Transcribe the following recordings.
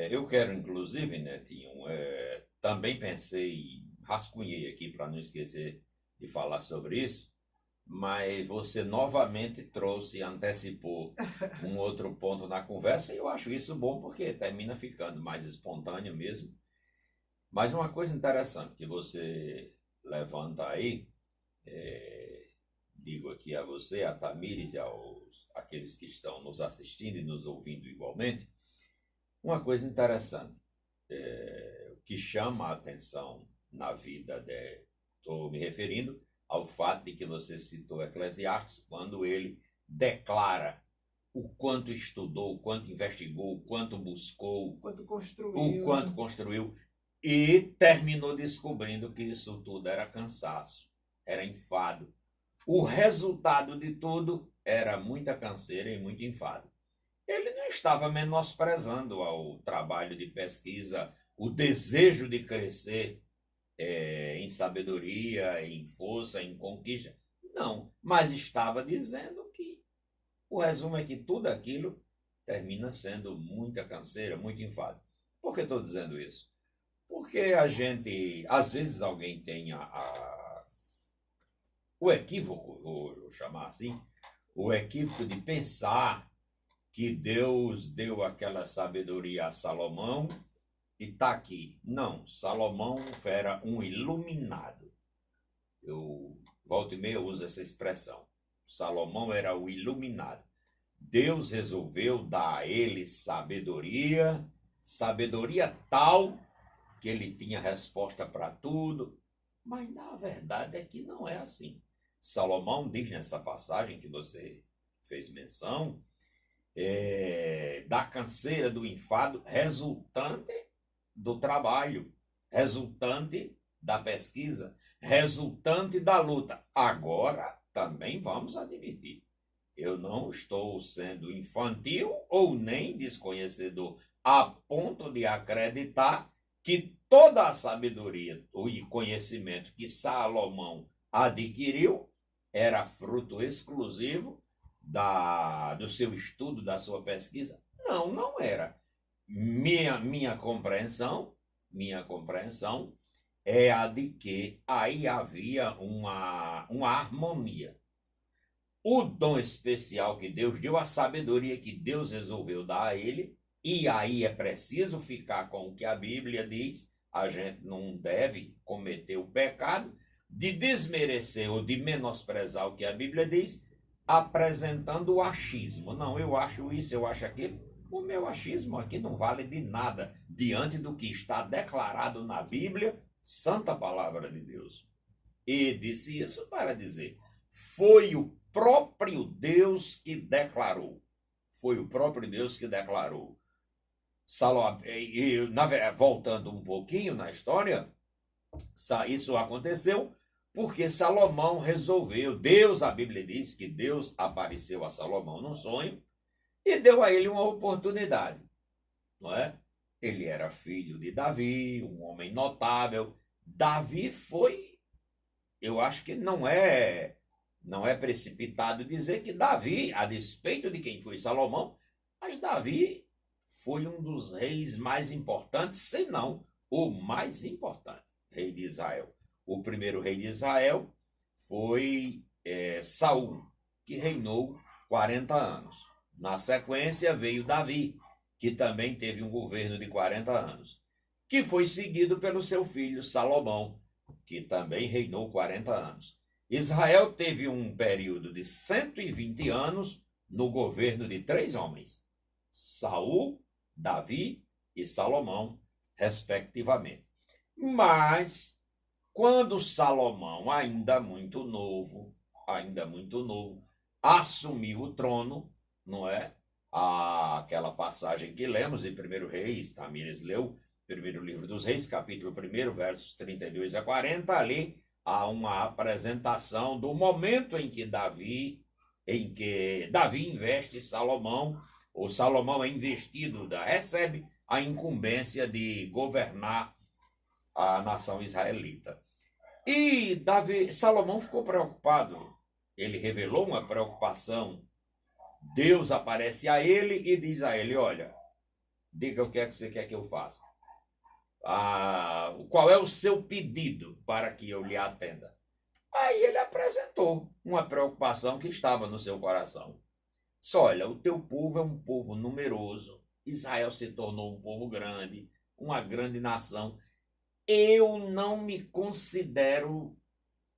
Eu quero, inclusive, Netinho, também pensei, rascunhei aqui para não esquecer de falar sobre isso, mas você novamente trouxe, antecipou um outro ponto na conversa, e eu acho isso bom porque termina ficando mais espontâneo mesmo. Mas uma coisa interessante que você levanta aí, digo aqui a você, a Tamires e aqueles que estão nos assistindo e nos ouvindo igualmente, uma coisa interessante, o que chama a atenção na vida, estou me referindo ao fato de que você citou Eclesiastes, quando ele declara o quanto estudou, o quanto investigou, o quanto buscou, Quanto o construiu, quanto né? construiu, e terminou descobrindo que isso tudo era cansaço, era enfado. O resultado de tudo era muita canseira e muito enfado. Ele não estava menosprezando ao trabalho de pesquisa, o desejo de crescer em sabedoria, em força, em conquista. Não, mas estava dizendo que o resumo é que tudo aquilo termina sendo muita canseira, muito enfado. Por que estou dizendo isso? Porque a gente, às vezes alguém tem o equívoco, vou chamar assim, o equívoco de pensar que Deus deu aquela sabedoria a Salomão e está aqui. Não, Salomão era um iluminado. Eu volta e meia uso essa expressão. Salomão era o iluminado. Deus resolveu dar a ele sabedoria, sabedoria tal que ele tinha resposta para tudo, mas na verdade é que não é assim. Salomão diz nessa passagem que você fez menção, da canseira, do enfado, resultante do trabalho, resultante da pesquisa, resultante da luta. Agora, também vamos admitir, eu não estou sendo infantil ou nem desconhecedor, a ponto de acreditar que toda a sabedoria e conhecimento que Salomão adquiriu era fruto exclusivo do seu estudo, da sua pesquisa. Não, não era. Minha compreensão é a de que aí havia uma harmonia. O dom especial que Deus deu, a sabedoria que Deus resolveu dar a ele, e aí é preciso ficar com o que a Bíblia diz, a gente não deve cometer o pecado de desmerecer ou de menosprezar o que a Bíblia diz, apresentando o achismo. Não, eu acho isso, eu acho aquilo. O meu achismo aqui não vale de nada diante do que está declarado na Bíblia, santa palavra de Deus. E disse isso para dizer, foi o próprio Deus que declarou. Foi o próprio Deus que declarou. Voltando um pouquinho na história, isso aconteceu porque Salomão resolveu. Deus, a Bíblia diz que Deus apareceu a Salomão num sonho e deu a ele uma oportunidade, não é? Ele era filho de Davi, um homem notável. Davi foi, eu acho que não é precipitado dizer que Davi, a despeito de quem foi Salomão, mas Davi foi um dos reis mais importantes, se não o mais importante rei de Israel. O primeiro rei de Israel foi Saul, que reinou 40 anos. Na sequência veio Davi, que também teve um governo de 40 anos, que foi seguido pelo seu filho Salomão, que também reinou 40 anos. Israel teve um período de 120 anos no governo de três homens, Saul, Davi e Salomão, respectivamente. Mas, quando Salomão, ainda muito novo, assumiu o trono, não é? Aquela passagem que lemos de 1 Reis, Tamires leu, primeiro livro dos Reis, capítulo 1, versos 32 a 40, ali há uma apresentação do momento em que Davi investe Salomão, ou Salomão é investido, recebe a incumbência de governar a nação israelita. E Salomão ficou preocupado. Ele revelou uma preocupação. Deus aparece a ele e diz a ele: olha, Diga o que é que você quer que eu faça. Qual é o seu pedido para que eu lhe atenda? Aí ele apresentou uma preocupação que estava no seu coração. Só, olha, o teu povo é um povo numeroso. Israel se tornou um povo grande, uma grande nação. Eu não me considero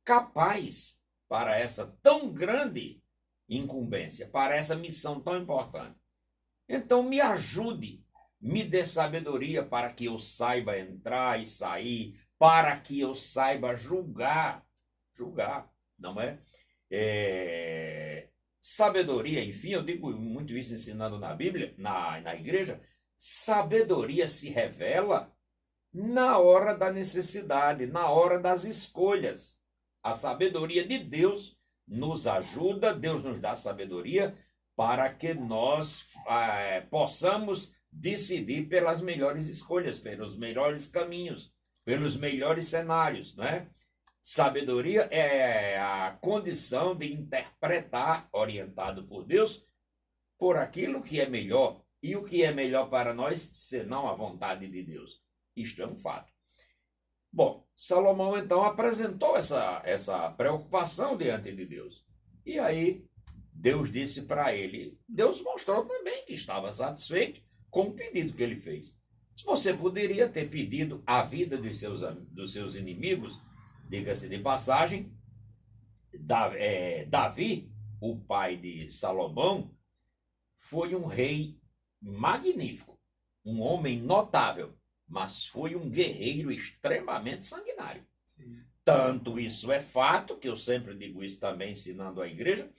capaz para essa tão grande incumbência, para essa missão tão importante. Então me ajude, me dê sabedoria para que eu saiba entrar e sair, para que eu saiba julgar, não é? Sabedoria, enfim, eu digo muito isso ensinando na Bíblia, na igreja, sabedoria se revela na hora da necessidade, na hora das escolhas. A sabedoria de Deus nos ajuda, Deus nos dá sabedoria para que nós possamos decidir pelas melhores escolhas, pelos melhores caminhos, pelos melhores cenários, né? Sabedoria é a condição de interpretar, orientado por Deus, por aquilo que é melhor. E o que é melhor para nós, senão a vontade de Deus. Isto é um fato. Bom, Salomão então apresentou essa preocupação diante de Deus. E aí Deus disse para ele, Deus mostrou também que estava satisfeito com o pedido que ele fez. Se você poderia ter pedido a vida dos seus inimigos, diga-se de passagem, Davi, o pai de Salomão, foi um rei magnífico, um homem notável, mas foi um guerreiro extremamente sanguinário. Sim. Tanto isso é fato, que eu sempre digo isso também ensinando a igreja,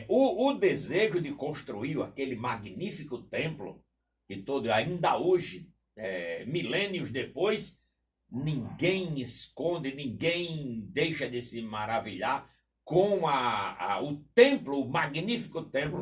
o desejo de construir aquele magnífico templo, e todo, ainda hoje, milênios depois, ninguém esconde, ninguém deixa de se maravilhar com o templo, o magnífico templo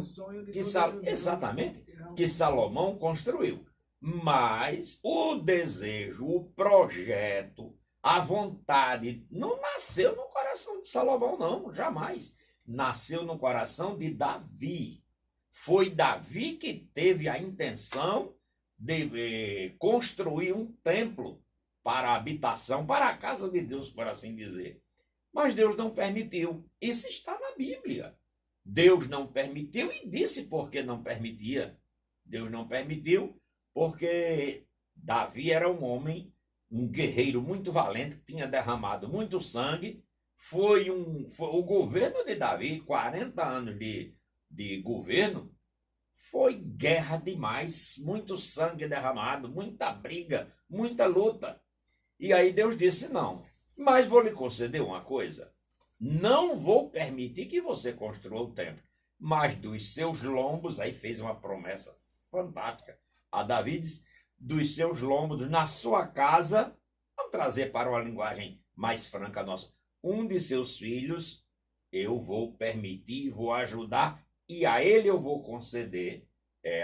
que Salomão construiu. Mas o desejo, o projeto, a vontade não nasceu no coração de Salomão, não, jamais. Nasceu no coração de Davi. Foi Davi que teve a intenção de construir um templo para a habitação, para a casa de Deus, por assim dizer. Mas Deus não permitiu. Isso está na Bíblia. Deus não permitiu e disse por que não permitia. Deus não permitiu porque Davi era um homem, um guerreiro muito valente, que tinha derramado muito sangue. Foi o governo de Davi, 40 anos de governo, foi guerra demais, muito sangue derramado, muita briga, muita luta. E aí Deus disse, não, mas vou lhe conceder uma coisa, não vou permitir que você construa o templo, mas dos seus lombos, aí fez uma promessa fantástica a Davi, dos seus lombos, na sua casa, vamos trazer para uma linguagem mais franca nossa, um de seus filhos eu vou permitir, vou ajudar, e a ele eu vou conceder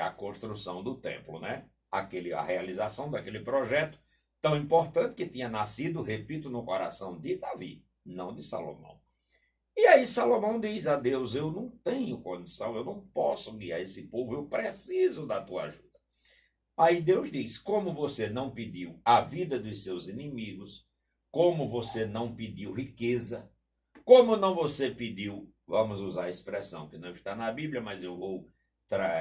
a construção do templo, né? A realização daquele projeto tão importante que tinha nascido, repito, no coração de Davi, não de Salomão. E aí Salomão diz a Deus, eu não tenho condição, eu não posso guiar esse povo, eu preciso da tua ajuda. Aí Deus diz, como você não pediu a vida dos seus inimigos, como você não pediu riqueza, como não você pediu, vamos usar a expressão que não está na Bíblia, mas eu vou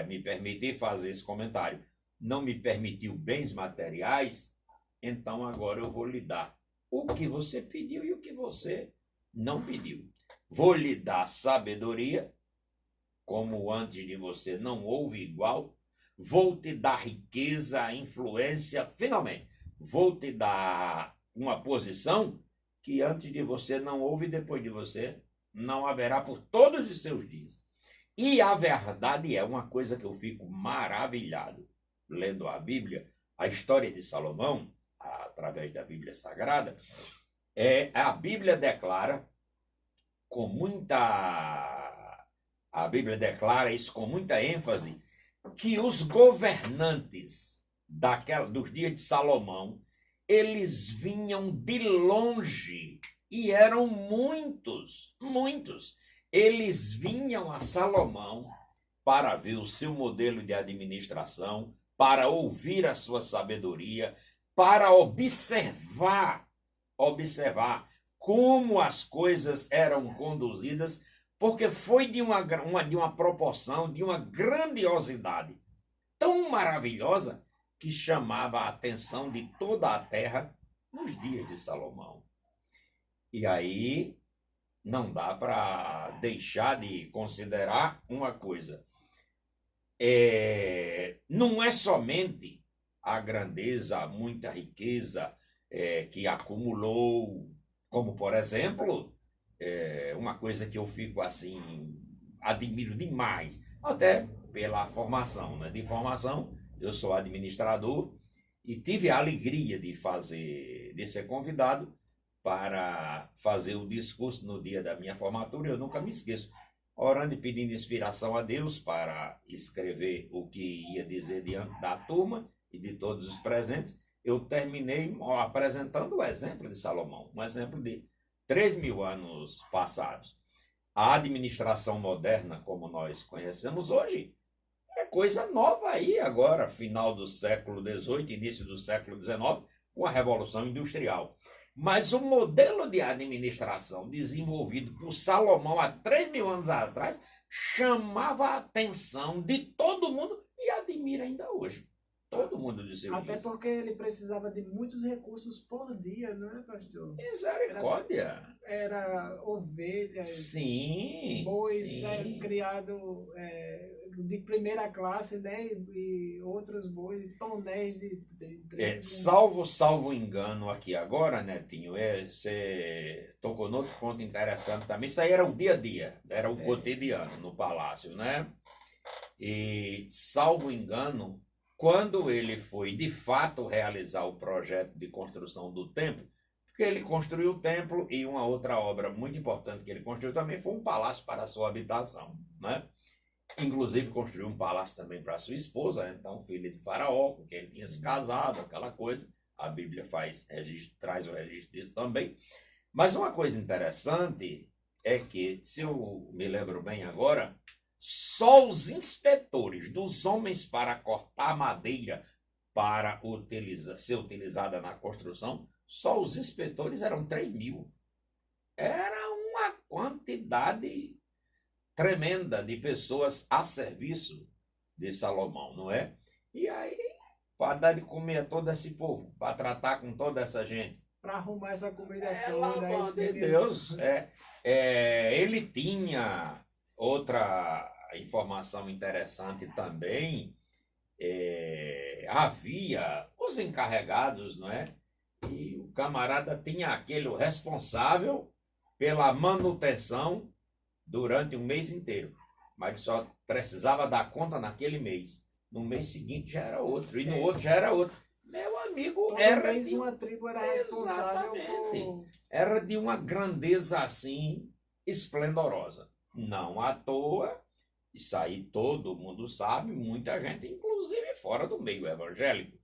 me permitir fazer esse comentário, não me permitiu bens materiais, então agora eu vou lhe dar o que você pediu e o que você não pediu. Vou lhe dar sabedoria, como antes de você não houve igual, vou te dar riqueza, influência, finalmente, vou te dar uma posição que antes de você não houve e depois de você não haverá por todos os seus dias. E a verdade é uma coisa que eu fico maravilhado, lendo a Bíblia, a história de Salomão, através da Bíblia Sagrada, a Bíblia declara isso com muita ênfase, que os governantes dos dias de Salomão, eles vinham de longe, e eram muitos, muitos. Eles vinham a Salomão para ver o seu modelo de administração, para ouvir a sua sabedoria, para observar como as coisas eram conduzidas, porque foi de uma proporção, de uma grandiosidade tão maravilhosa que chamava a atenção de toda a terra nos dias de Salomão. E aí não dá para deixar de considerar uma coisa. Não é somente a grandeza, muita riqueza que acumulou, como por exemplo, uma coisa que eu fico assim, admiro demais, até pela formação, né? De formação, eu sou administrador e tive a alegria de ser convidado para fazer o discurso no dia da minha formatura. Eu nunca me esqueço, orando e pedindo inspiração a Deus para escrever o que ia dizer diante da turma e de todos os presentes. Eu terminei apresentando o exemplo de Salomão, um exemplo de 3.000 anos passados. A administração moderna, como nós conhecemos hoje, é coisa nova aí agora, final do século XVIII, início do século XIX, com a Revolução Industrial. Mas o modelo de administração desenvolvido por Salomão há 3.000 anos atrás chamava a atenção de todo mundo e admira ainda hoje. Todo mundo disse isso. Até porque ele precisava de muitos recursos por dia, não é, pastor? Misericórdia. Era ovelhas, sim, bois sim. criados de primeira classe, né? E outros bois, tonéis de Salvo engano aqui agora, Netinho, você tocou no outro ponto interessante também. Isso aí era o dia a dia, era o cotidiano no palácio, né? E, salvo engano, quando ele foi de fato realizar o projeto de construção do templo, porque ele construiu o templo e uma outra obra muito importante que ele construiu também foi um palácio para a sua habitação, né? Inclusive construiu um palácio também para sua esposa, então filha de Faraó, com quem ele tinha se casado, aquela coisa. A Bíblia traz o registro disso também. Mas uma coisa interessante é que, se eu me lembro bem agora, só os inspetores dos homens para cortar madeira para ser utilizada na construção, só os inspetores eram 3.000. Era uma quantidade tremenda de pessoas a serviço de Salomão, não é? E aí, para dar de comer a todo esse povo, para tratar com toda essa gente. Para arrumar essa comida Pelo amor de Deus. Ele tinha outra informação interessante também. Havia os encarregados, não é? E o camarada tinha aquele responsável pela manutenção durante um mês inteiro, mas só precisava dar conta naquele mês. No mês seguinte já era outro, e no outro já era outro. Meu amigo, uma tribo era responsável por... Era de uma grandeza assim esplendorosa. Não à toa, isso aí todo mundo sabe, muita gente, inclusive fora do meio evangélico.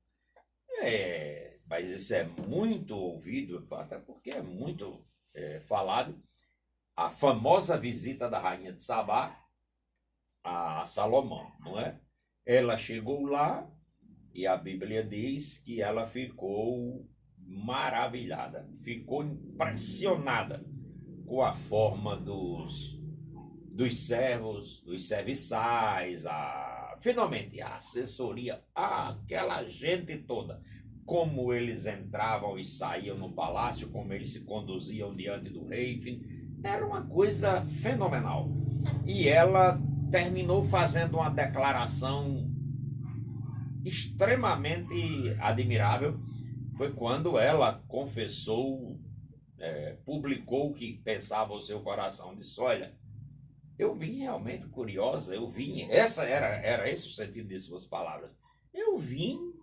Mas isso é muito ouvido, até porque é muito falado. A famosa visita da rainha de Sabá a Salomão, não é? Ela chegou lá e a Bíblia diz que ela ficou maravilhada, ficou impressionada com a forma dos servos, dos serviçais, finalmente a assessoria, aquela gente toda, como eles entravam e saíam no palácio, como eles se conduziam diante do rei, enfim, era uma coisa fenomenal. E ela terminou fazendo uma declaração extremamente admirável. Foi quando ela confessou, publicou o que pensava o seu coração. Disse: olha, eu vim realmente curiosa, era esse o sentido de suas palavras. Eu vim